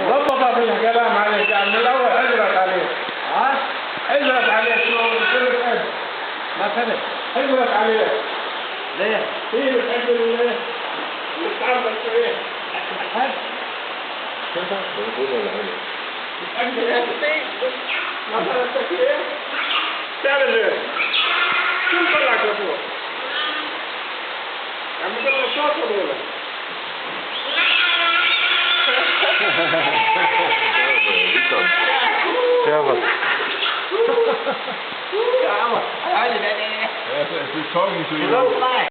ضبط في الكلام عليك يعني من الاول حجرت عليك. ها؟ حجرت عليك شو الحج؟ ما فهمت. حجرت عليك. ليه؟ هي بتحب اللي تعمل شويه. الحج؟ بتحب ايه؟ مثلا التكييف تعمل ايه؟ شو طلعك لفوق؟ عم تقول الصوت ولا؟ يلا. يا عمر. He's talking to you.